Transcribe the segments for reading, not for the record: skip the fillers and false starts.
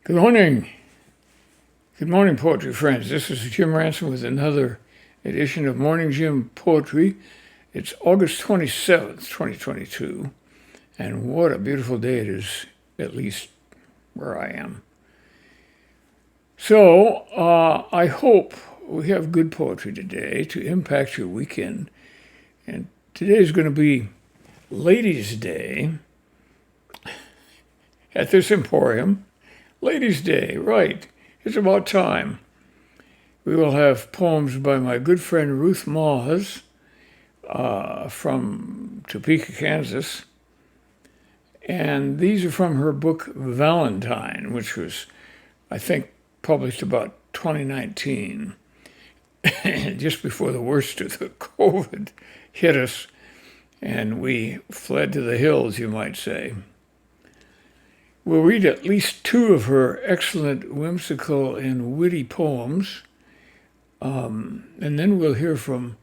Good morning. Good morning, poetry friends. This is Jim Ransom with another edition of Morning Jim Poetry. It's August 27th, 2022, and what a beautiful day it is, at least where I am. So, I hope we have good poetry today to impact your weekend. And today is going to be Ladies' Day at this emporium. Ladies' Day, right. It's about time. We will have poems by my good friend Ruth from Topeka, Kansas. And these are from her book Valentine, which was, I think, published about 2019, just before the worst of the COVID hit us, and we fled to the hills, you might say. We'll read at least two of her excellent, whimsical, and witty poems, and then we'll hear from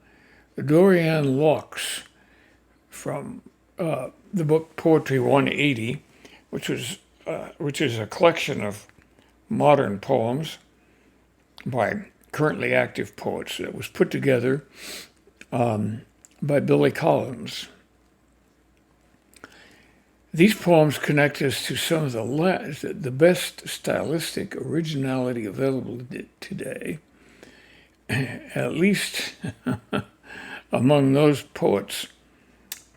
Dorian Lux from the book Poetry 180, which is a collection of modern poems by currently active poets that was put together by Billy Collins. These poems connect us to some of the best stylistic originality available today, at least among those poets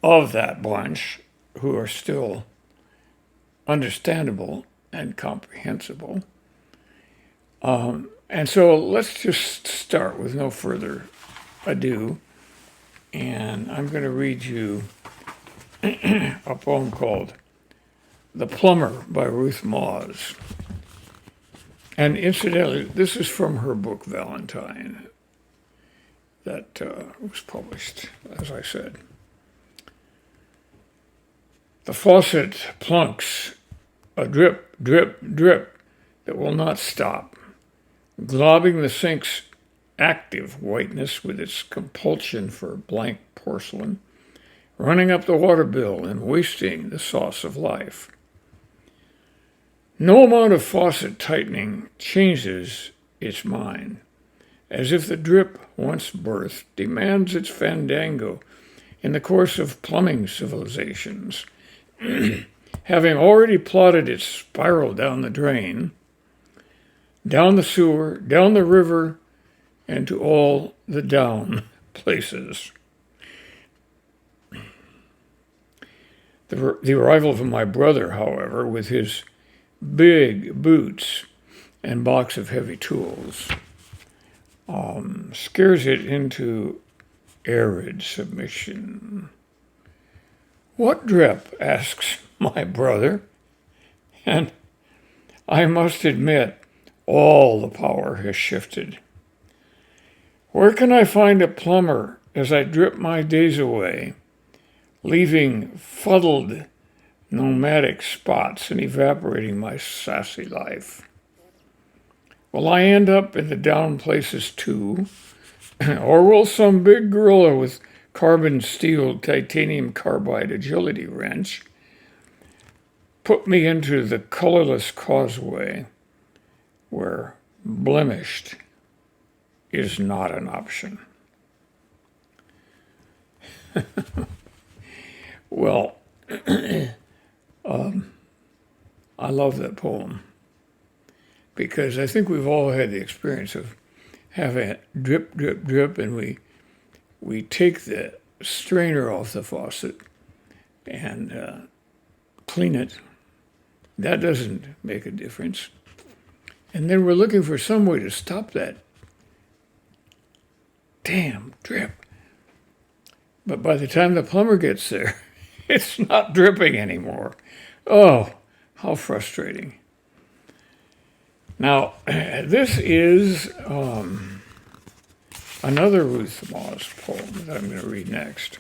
of that bunch who are still understandable and comprehensible. And so let's just start with no further ado, and I'm going to read you a poem called The Plumber by Ruth Moss. And incidentally, this is from her book Valentine that was published, as I said. The faucet plunks a drip, drip, drip that will not stop, globbing the sink's active whiteness with its compulsion for blank porcelain, running up the water bill and wasting the sauce of life. No amount of faucet tightening changes its mind, as if the drip, once birthed, demands its fandango in the course of plumbing civilizations, having already plotted its spiral down the drain, down the sewer, down the river, and to all the down places. The arrival of my brother, however, with his big boots and box of heavy tools, scares it into arid submission. "What drip?" asks my brother, and I must admit all the power has shifted. Where can I find a plumber as I drip my days away, leaving fuddled nomadic spots and evaporating my sassy life? Will I end up in the down places too? Or will some big gorilla with carbon steel titanium carbide agility wrench put me into the colorless causeway where blemished is not an option? Well, I love that poem because I think we've all had the experience of having it drip, drip, drip, and we take the strainer off the faucet and clean it. That doesn't make a difference. And then we're looking for some way to stop that damn drip. But by the time the plumber gets there, it's not dripping anymore. Oh, how frustrating. Now, this is another Ruth Moss poem that I'm going to read next.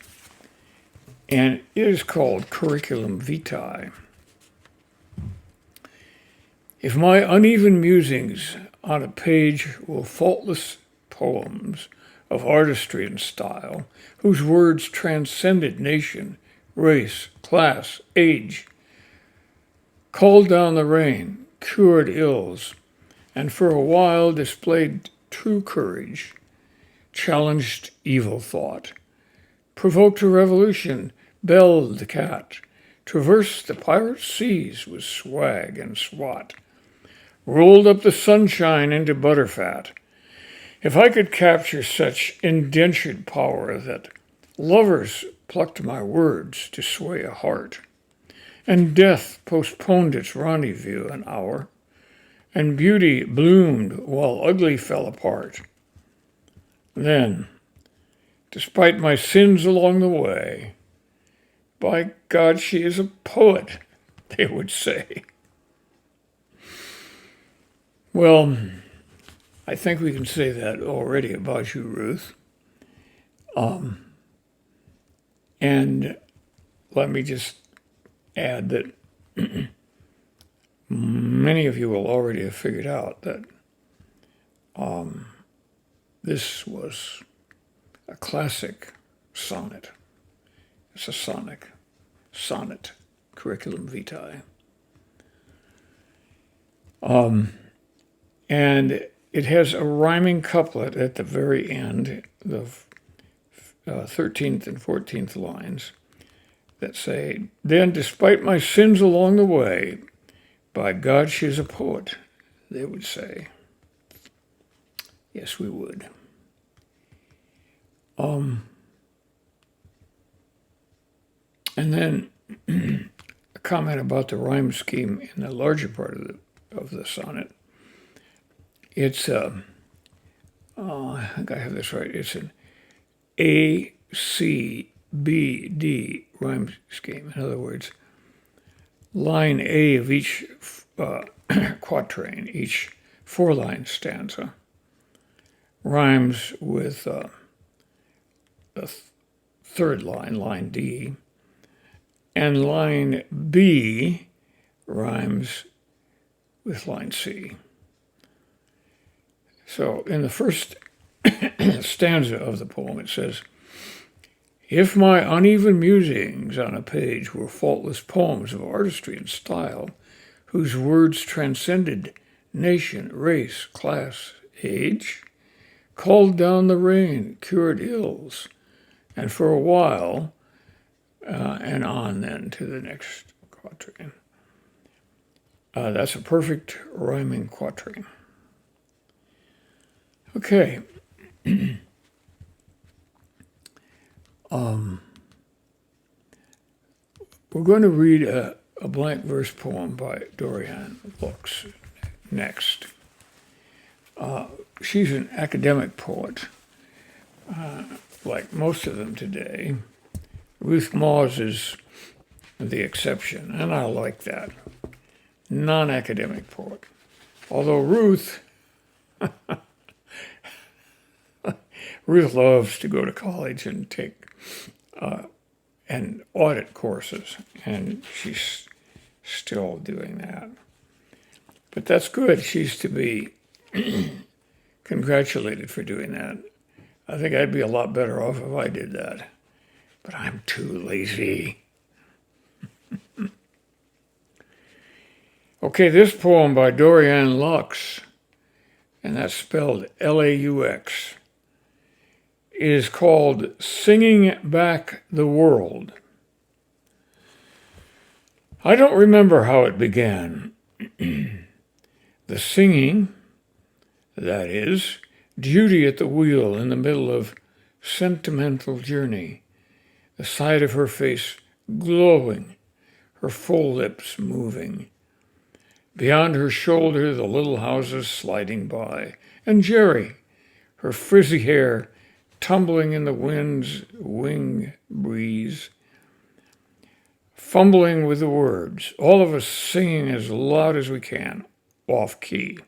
And it is called Curriculum Vitae. If my uneven musings on a page were faultless poems of artistry and style, whose words transcended nation, race, class, age, called down the rain, cured ills, and for a while displayed true courage, challenged evil thought, provoked a revolution, belled the cat, traversed the pirate seas with swag and swat, rolled up the sunshine into butterfat. If I could capture such indentured power that lovers plucked my words to sway a heart, and death postponed its rendezvous an hour, and beauty bloomed while ugly fell apart, then, despite my sins along the way, by God, she is a poet, they would say. Well, I think we can say that already about you, Ruth. And let me just add that many of you will already have figured out that this was a classic sonnet. It's a sonnet, curriculum vitae. And it has a rhyming couplet at the very end, the 13th and 14th lines, that say, then despite my sins along the way, by God, she's a poet, they would say. Yes, we would. And then a comment about the rhyme scheme in the larger part of the sonnet. It's, I think I have this right, it's an A, C, B, D rhyme scheme. In other words, line A of each quatrain, each four-line stanza, rhymes with the third line, line D, and line B rhymes with line C. So in the first stanza of the poem, it says, if my uneven musings on a page were faultless poems of artistry and style, whose words transcended nation, race, class, age, called down the rain, cured ills, and for a while, and on then to the next quatrain. That's a perfect rhyming quatrain. Okay. We're going to read a blank verse poem by Dorian Lux next. She's an academic poet, like most of them today. Ruth Moss is the exception, and I like that. Non-academic poet. Although Ruth loves to go to college and take and audit courses, and she's still doing that. But that's good. She's to be congratulated for doing that. I think I'd be a lot better off if I did that, but I'm too lazy. Okay, this poem by Dorian Lux, and that's spelled Laux, is called Singing Back the World. I don't remember how it began. The singing, that is, duty at the wheel in the middle of sentimental journey, the side of her face glowing, her full lips moving. Beyond her shoulder, the little houses sliding by, and Jerry, her frizzy hair tumbling in the wind's wing breeze, fumbling with the words, all of us singing as loud as we can, off key.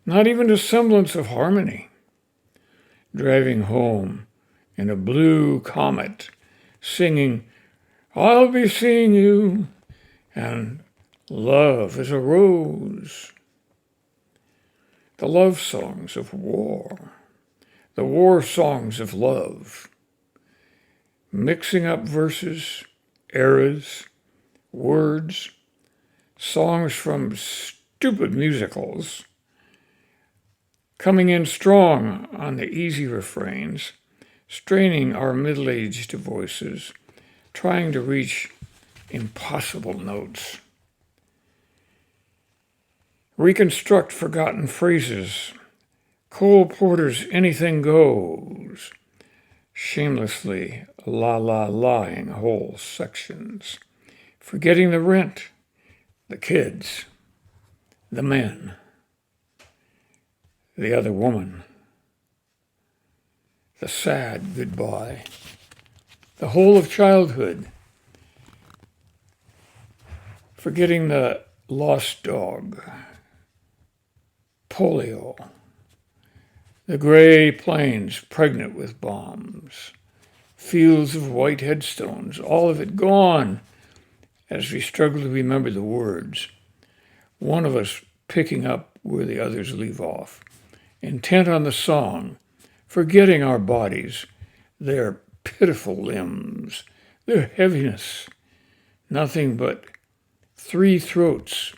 Not even a semblance of harmony. Driving home in a blue comet, singing, I'll be seeing you, and love is a rose. The love songs of war, the war songs of love, mixing up verses, eras, words, songs from stupid musicals, coming in strong on the easy refrains, straining our middle-aged voices, trying to reach impossible notes. Reconstruct forgotten phrases. Cole Porter's Anything Goes, shamelessly la-la-laing whole sections, forgetting the rent, the kids, the men, the other woman, the sad goodbye, the whole of childhood, forgetting the lost dog, polio, the gray plains pregnant with bombs, fields of white headstones, all of it gone as we struggle to remember the words, one of us picking up where the others leave off, intent on the song, forgetting our bodies, their pitiful limbs, their heaviness, nothing but 3 throats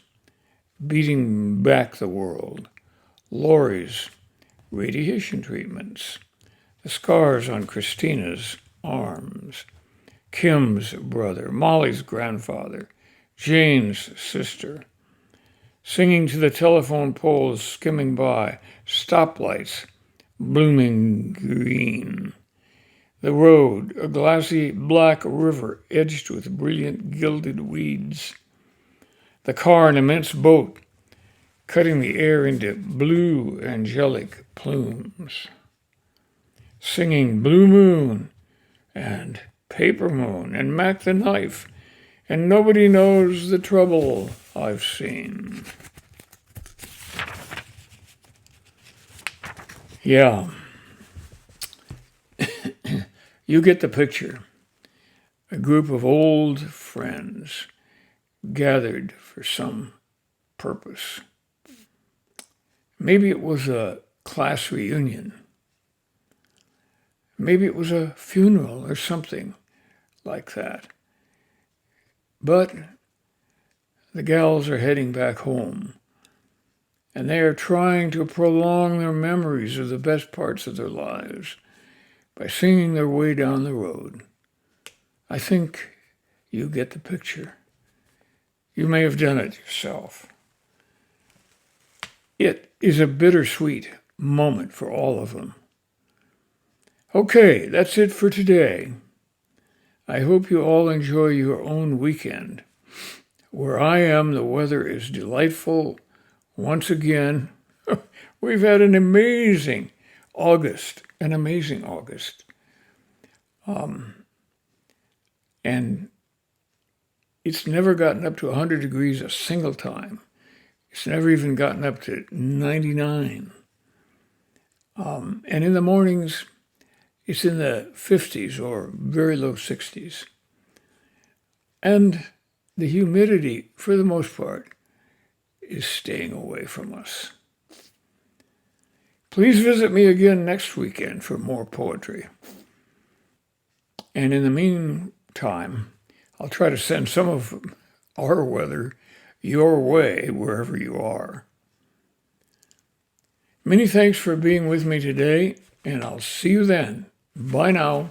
beating back the world, Lori's radiation treatments, the scars on Christina's arms, Kim's brother, Molly's grandfather, Jane's sister, singing to the telephone poles skimming by, stoplights blooming green, the road, a glassy black river edged with brilliant gilded weeds, the car, an immense boat, cutting the air into blue angelic plumes, singing Blue Moon and Paper Moon and Mac the Knife, and nobody knows the trouble I've seen. Yeah. You get the picture. A group of old friends gathered for some purpose. Maybe it was a class reunion. Maybe it was a funeral or something like that. But the gals are heading back home, and they are trying to prolong their memories of the best parts of their lives by singing their way down the road. I think you get the picture. You may have done it yourself. It is a bittersweet moment for all of them. Okay, that's it for today. I hope you all enjoy your own weekend. Where I am, the weather is delightful. Once again, we've had an amazing August. And it's never gotten up to 100 degrees a single time. It's never even gotten up to 99. And in the mornings, it's in the 50s or very low 60s. And the humidity, for the most part, is staying away from us. Please visit me again next weekend for more poetry. And in the meantime, I'll try to send some of our weather your way wherever you are. Many thanks for being with me today, and I'll see you then. Bye now.